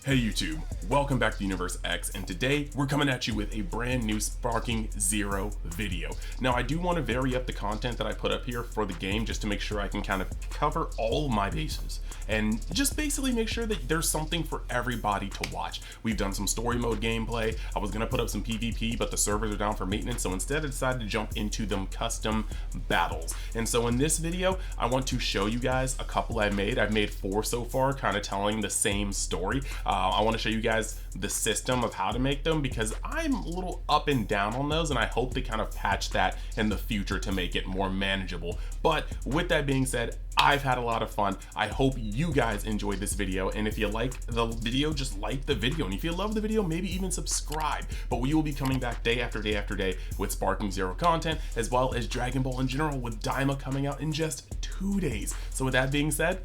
Hey YouTube, welcome back to Universe X, and today we're coming at you with a brand new Sparking Zero video. Now I do want to vary up the content that I put up here for the game just to make sure I can kind of cover all of my bases and just basically make sure that there's something for everybody to watch. We've done some story mode gameplay. I was going to put up some PvP, but the servers are down for maintenance, so instead I decided to jump into them custom battles. And so in this video, I want to show you guys a couple I've made. I've made 4 so far, kind of telling the same story. I want to show you guys the system of how to make them because I'm a little up and down on those, and I hope to kind of patch that in the future to make it more manageable. But with that being said, I've had a lot of fun. I hope you guys enjoyed this video, and if you like the video, just like the video, and if you love the video, maybe even subscribe. But we will be coming back day after day after day with Sparking Zero content, as well as Dragon Ball in general, with Daima coming out in just 2 days. So with that being said,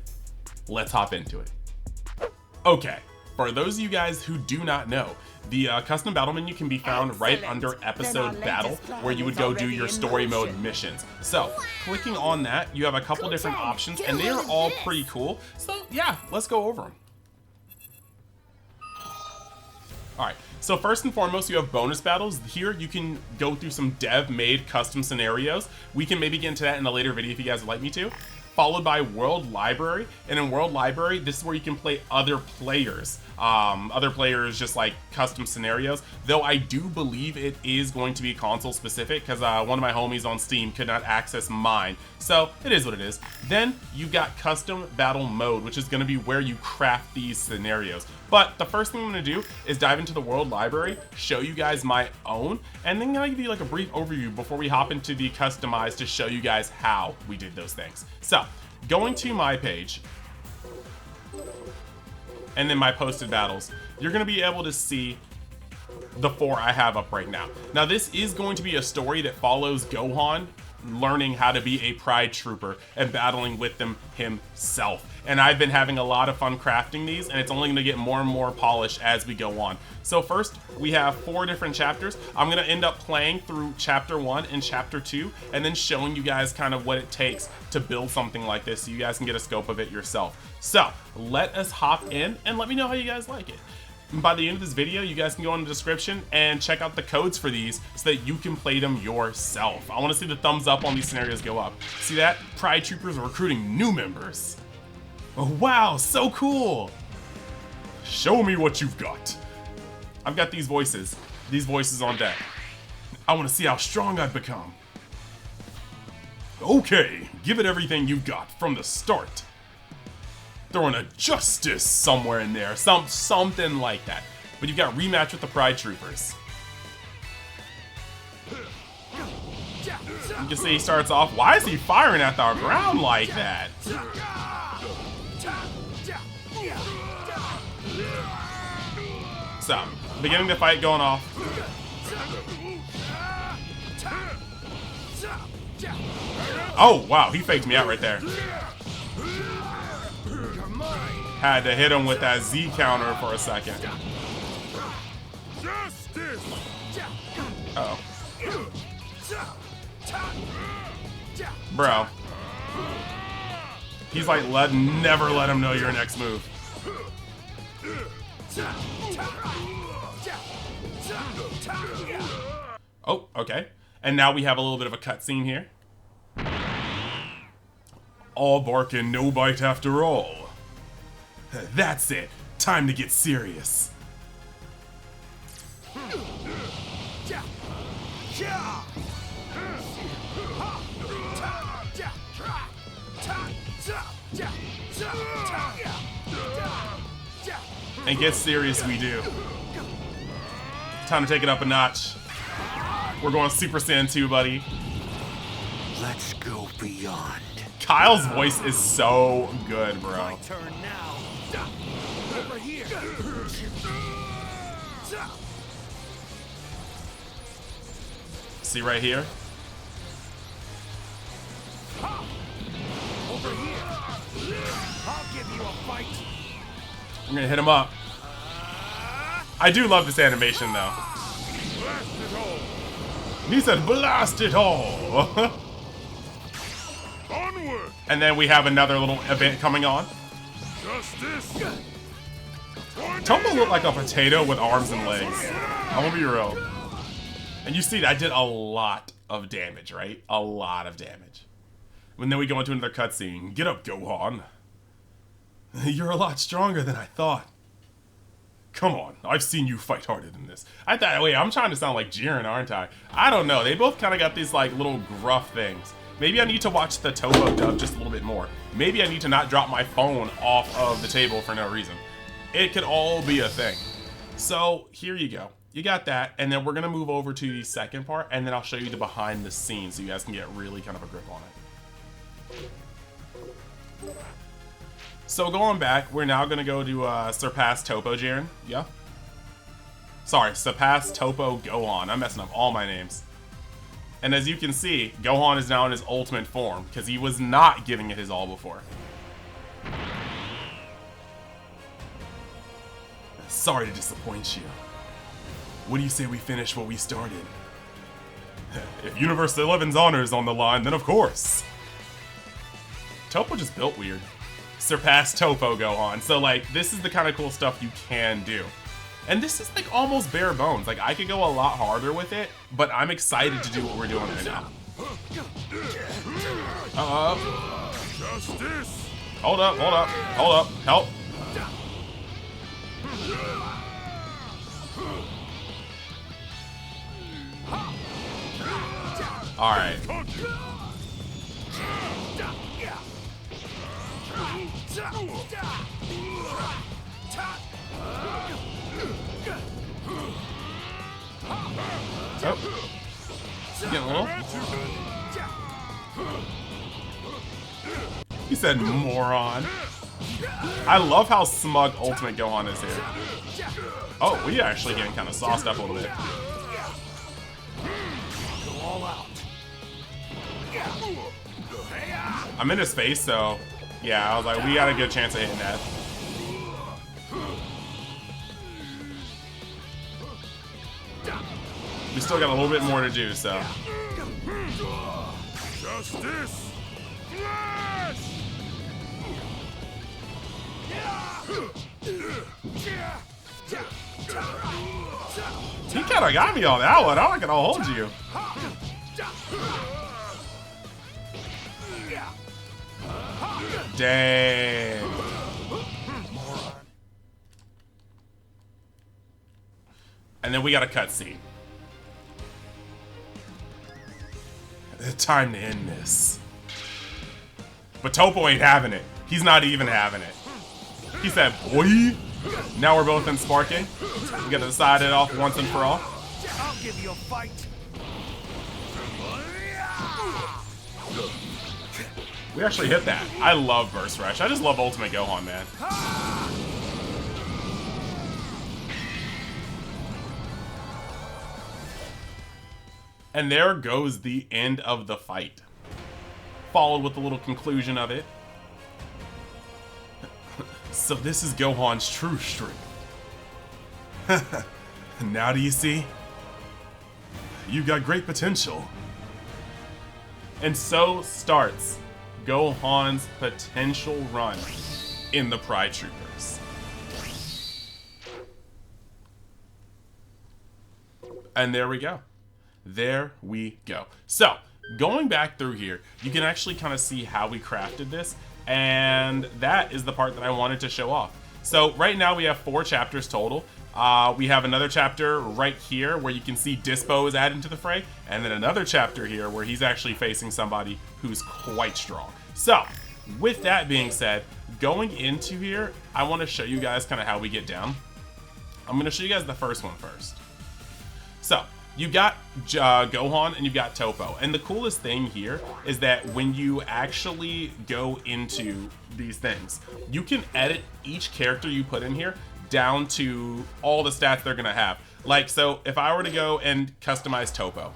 let's hop into it. Okay. For those of you guys who do not know, the custom battle menu can be found right under episode battle, where you would go do your story mode missions. So clicking on that, you have a couple different options, and they are all pretty cool. So yeah, let's go over them. All right, so first and foremost, you have bonus battles. Here you can go through some dev-made custom scenarios. We can maybe get into that in a later video if you guys would like me to. Followed by World Library, and in World Library, this is where you can play other players. Just like custom scenarios, though I do believe it is going to be console specific because one of my homies on Steam could not access mine, so it is what it is. Then you've got custom battle mode, which is going to be where you craft these scenarios. But the first thing I'm going to do is dive into the World Library, show you guys my own, and then I'll give you like a brief overview before we hop into the customized to show you guys how we did those things. So going to my page, and then my posted battles, you're going to be able to see the 4 I have up right now. Now this is going to be a story that follows Gohan learning how to be a Pride Trooper and battling with them himself. And I've been having a lot of fun crafting these, and it's only going to get more and more polished as we go on. So first, we have 4 different chapters. I'm going to end up playing through chapter 1 and chapter 2, and then showing you guys kind of what it takes to build something like this so you guys can get a scope of it yourself. So let us hop in and let me know how you guys like it. By the end of this video, you guys can go in the description and check out the codes for these so that you can play them yourself. I want to see the thumbs up on these scenarios go up. See that? Pride Troopers are recruiting new members. Oh, wow, so cool. Show me what you've got. I've got these voices on deck. I want to see how strong I've become. Okay, give it everything you've got from the start. Throwing a justice somewhere in there, something like that. But you've got rematch with the Pride Troopers. You can see he starts off. Why is he firing at the ground like that? So, beginning the fight going off. Oh wow, he faked me out right there. Had to hit him with that Z counter for a second. Uh-oh. Bro. He's like, never let him know your next move. Oh, okay. And now we have a little bit of a cutscene here. All bark and no bite after all. That's it. Time to get serious. And get serious we do. Time to take it up a notch. We're going Super Saiyan 2, buddy. Let's go beyond. Kyle's voice is so good, bro. My turn now. Over here. See right here? Over here. I'll give you a fight. I'm gonna hit him up. I do love this animation though. He said, blast it all! Onward! And then we have another little event coming on. Justice! Toppo looked like a potato with arms and legs. I'm gonna be real. And you see, I did a lot of damage, right? A lot of damage. And then we go into another cutscene. Get up, Gohan. You're a lot stronger than I thought. Come on, I've seen you fight harder than this. I thought, wait, I'm trying to sound like Jiren, aren't I? I don't know. They both kind of got these like little gruff things. Maybe I need to watch the Toppo dub just a little bit more. Maybe I need to not drop my phone off of the table for no reason. It could all be a thing. So here you go. You got that, and then we're gonna move over to the second part, and then I'll show you the behind the scenes so you guys can get really kind of a grip on it. So going back, we're now gonna go to surpass Toppo, Jiren. Yeah. Sorry, surpass Toppo Gohan. I'm messing up all my names. And as you can see, Gohan is now in his ultimate form because he was not giving it his all before. Sorry to disappoint you. What do you say we finish what we started? If Universe 11's honor is on the line, then of course. Toppo just built weird. Surpass Toppo Gohan. So like, this is the kind of cool stuff you can do. And this is like almost bare bones. Like I could go a lot harder with it, but I'm excited to do what we're doing right now. Justice. Hold up, hold up, hold up, help. All right. Oh. Getting a little. He said moron. I love how smug Ultimate Gohan is here. Oh, we are actually getting kind of sauced up a little bit. I'm in his face, so yeah, I was like, we got a good chance of hitting that. We still got a little bit more to do, so. Justice. Flash. He kind of got me on that one. I'm not gonna hold you. Dang. And then we got a cutscene. Time to end this. But Toppo ain't having it. He's not even having it. He said, boy. Now we're both in sparking. We gotta decide it off once and for all. I'll give you a fight. We actually hit that. I love Burst Rush. I just love Ultimate Gohan, man. And there goes the end of the fight. Followed with a little conclusion of it. So this is Gohan's true strength. Now do you see? You got great potential. And so starts Gohan's potential run in the Pride Troopers. And there we go. There we go. So, going back through here, you can actually kind of see how we crafted this, and that is the part that I wanted to show off. So, right now we have 4 chapters total. We have another chapter right here where you can see Dyspo is added to the fray, and then another chapter here where he's actually facing somebody who's quite strong. So, with that being said, going into here, I want to show you guys kind of how we get down. I'm going to show you guys the first one first. So, you got Gohan and you've got Toppo. And the coolest thing here is that when you actually go into these things, you can edit each character you put in here down to all the stats they're gonna have. Like, so if I were to go and customize Toppo,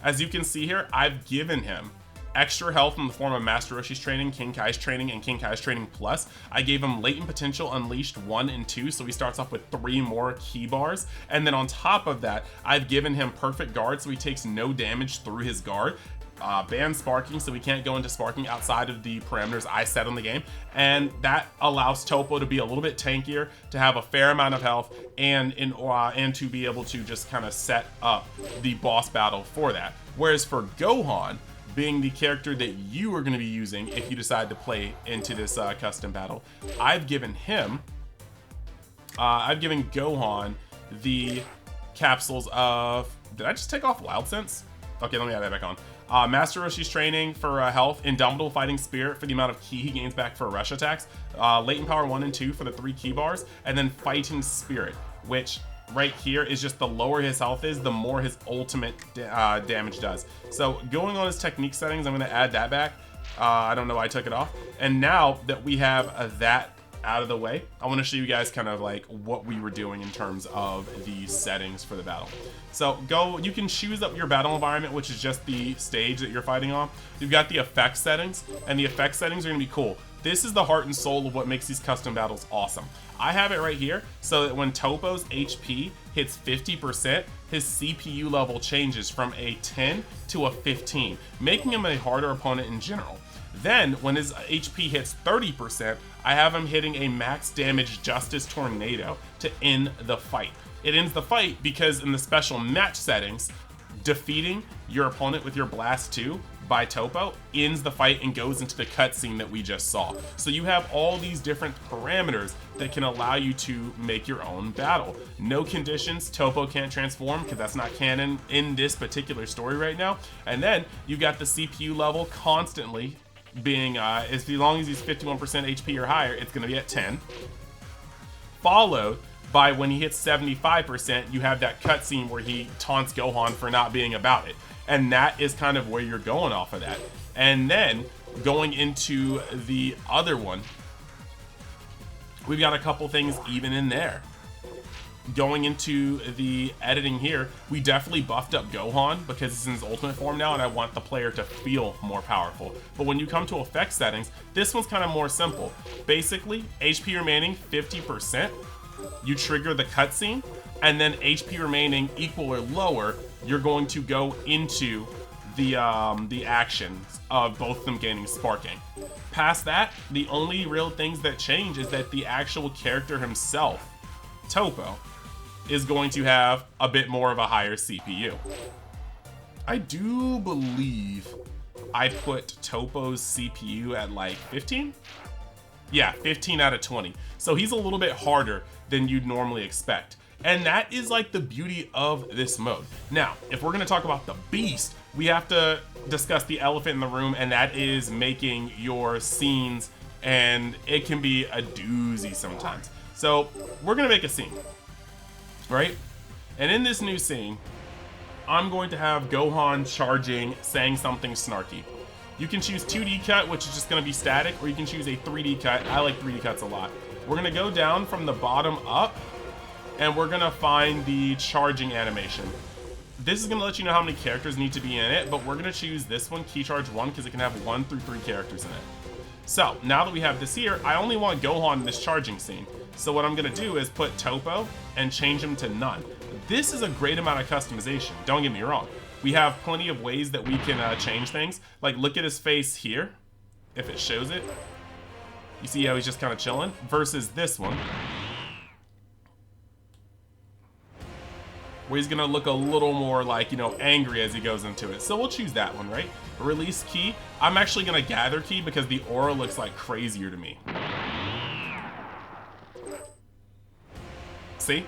as you can see here, I've given him extra health in the form of Master Roshi's training, King Kai's training, and King Kai's training plus. I gave him Latent Potential Unleashed 1 and 2, so he starts off with 3 more key bars. And then on top of that, I've given him Perfect Guard, so he takes no damage through his guard. ban sparking, so we can't go into sparking outside of the parameters I set on the game, and that allows Toppo to be a little bit tankier, to have a fair amount of health, and to be able to just kind of set up the boss battle for that. Whereas for Gohan, being the character that you are going to be using if you decide to play into this custom battle, I've given Gohan the capsules of, did I just take off Wild Sense? Okay, let me add that back on. Master Roshi's training for health, Indomitable Fighting Spirit for the amount of ki he gains back for rush attacks, Latent Power 1 and 2 for the 3 ki bars, and then Fighting Spirit, which right here is just the lower his health is, the more his ultimate damage does. So going on his technique settings, I'm going to add that back. I don't know why I took it off. And now that we have that out of the way, I want to show you guys kind of like what we were doing in terms of the settings for the battle. So you can choose up your battle environment, which is just the stage that you're fighting on. You've got the effect settings, and the effect settings are going to be cool. This is the heart and soul of what makes these custom battles awesome. I have it right here so that when Toppo's HP hits 50%, his CPU level changes from a 10 to a 15, making him a harder opponent in general. Then, when his HP hits 30%, I have him hitting a max damage Justice Tornado to end the fight. It ends the fight because in the special match settings, defeating your opponent with your Blast 2 by Toppo ends the fight and goes into the cutscene that we just saw. So you have all these different parameters that can allow you to make your own battle. No conditions, Toppo can't transform because that's not canon in this particular story right now. And then you got the CPU level constantly being, as long as he's 51% HP or higher, it's going to be at 10. Followed by when he hits 75%, you have that cutscene where he taunts Gohan for not being about it. And that is kind of where you're going off of that. And then going into the other one, we've got a couple things even in there. Going into the editing here, we definitely buffed up Gohan because it's in his ultimate form now, and I want the player to feel more powerful. But when you come to effect settings, this one's kind of more simple. Basically, HP remaining 50%, you trigger the cutscene, and then HP remaining equal or lower, you're going to go into the actions of both of them gaining sparking. Past that, the only real things that change is that the actual character himself, Toppo, is going to have a bit more of a higher CPU. I do believe I put Toppo's CPU at like 15? Yeah, 15 out of 20. So he's a little bit harder than you'd normally expect. And that is like the beauty of this mode. Now, if we're gonna talk about the beast, we have to discuss the elephant in the room, and that is making your scenes, and it can be a doozy sometimes. So we're gonna make a scene, right? And in this new scene, I'm going to have Gohan charging, saying something snarky. You can choose 2D cut, which is just gonna be static, or you can choose a 3D cut. I like 3D cuts a lot. We're gonna go down from the bottom up, and we're gonna find the charging animation. This is gonna let you know how many characters need to be in it, but we're gonna choose this one, Key Charge 1, because it can have 1 through 3 characters in it. So, now that we have this here, I only want Gohan in this charging scene. So what I'm gonna do is put Toppo and change him to none. This is a great amount of customization, don't get me wrong. We have plenty of ways that we can change things. Like, look at his face here, if it shows it. You see how he's just kind of chilling? Versus this one, where he's gonna look a little more like, you know, angry as he goes into it. So we'll choose that one, right? Release key. I'm actually gonna gather key because the aura looks like crazier to me. See?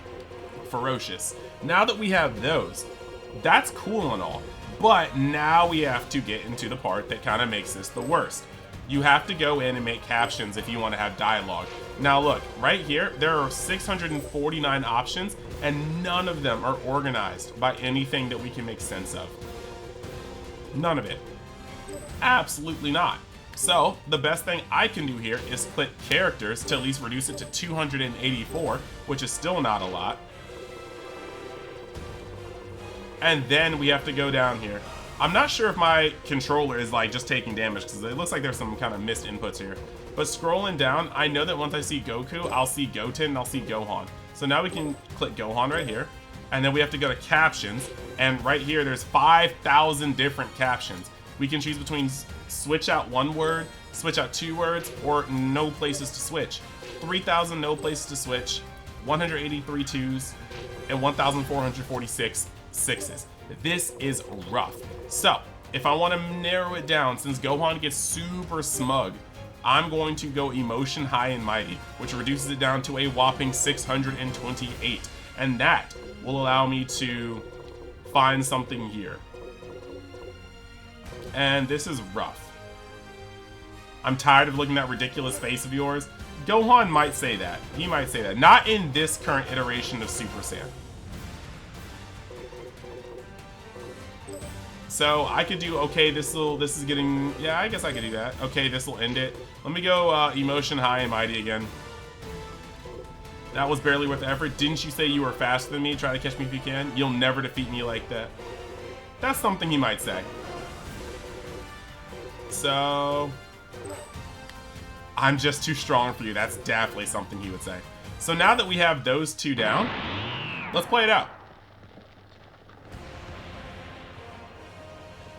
Ferocious. Now that we have those, that's cool and all, but now we have to get into the part that kind of makes this the worst. You have to go in and make captions if you want to have dialogue. Now look, right here, there are 649 options, and none of them are organized by anything that we can make sense of. None of it. Absolutely not. So, the best thing I can do here is split characters to at least reduce it to 284, which is still not a lot. And then we have to go down here. I'm not sure if my controller is like just taking damage, because it looks like there's some kind of missed inputs here. But scrolling down, I know that once I see Goku, I'll see Goten, and I'll see Gohan. So now we can click Gohan right here. And then we have to go to captions. And right here, there's 5,000 different captions. We can choose between switch out 1 word, switch out 2 words, or no places to switch. 3,000 no places to switch, 183 twos, and 1,446 sixes. This is rough. So, if I want to narrow it down, since Gohan gets super smug, I'm going to go Emotion High and Mighty, which reduces it down to a whopping 628. And that will allow me to find something here. And this is rough. I'm tired of looking at that ridiculous face of yours. Gohan might say that. He might say that. Not in this current iteration of Super Saiyan. So I could do, okay, this is getting, yeah, I guess I could do that. Okay, this will end it. Let me go Emotion High and Mighty again. That was barely worth the effort. Didn't you say you were faster than me? Try to catch me if you can. You'll never defeat me like that. That's something he might say. So, I'm just too strong for you. That's definitely something he would say. So now that we have those two down, let's play it out.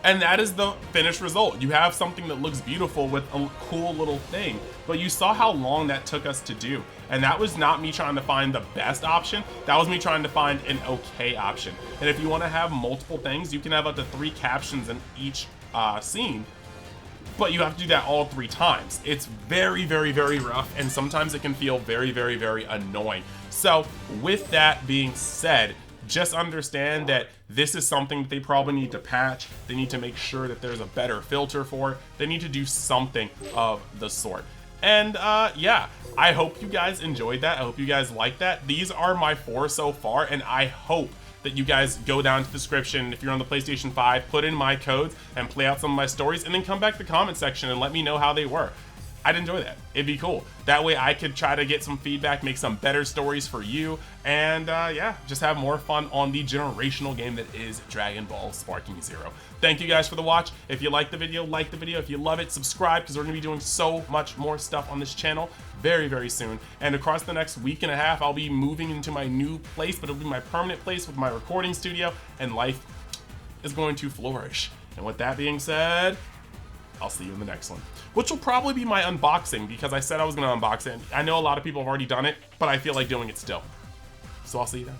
And that is the finished result. You have something that looks beautiful with a cool little thing, but you saw how long that took us to do. And that was not me trying to find the best option. That was me trying to find an okay option. And if you want to have multiple things, you can have up to 3 captions in each scene, but you have to do that all 3 times. It's very, very, very rough, and sometimes it can feel very, very, very annoying. So with that being said, just understand that this is something that they probably need to patch. They need to make sure that there's a better filter for it. They need to do something of the sort. And yeah, I hope you guys enjoyed that. I hope you guys liked that. These are my 4 so far, and I hope that you guys go down to the description if you're on the PlayStation 5, put in my codes and play out some of my stories, and then come back to the comment section and let me know how they were. I'd enjoy that. It'd be cool. That way I could try to get some feedback, make some better stories for you, and yeah, just have more fun on the generational game that is Dragon Ball Sparking Zero. Thank you guys for the watch. If you like the video, like the video. If you love it, subscribe, because we're going to be doing so much more stuff on this channel very, very soon. And across the next week and a half, I'll be moving into my new place, but it'll be my permanent place with my recording studio, and life is going to flourish. And with that being said, I'll see you in the next one, which will probably be my unboxing, because I said I was going to unbox it. I know a lot of people have already done it, but I feel like doing it still. So I'll see you then.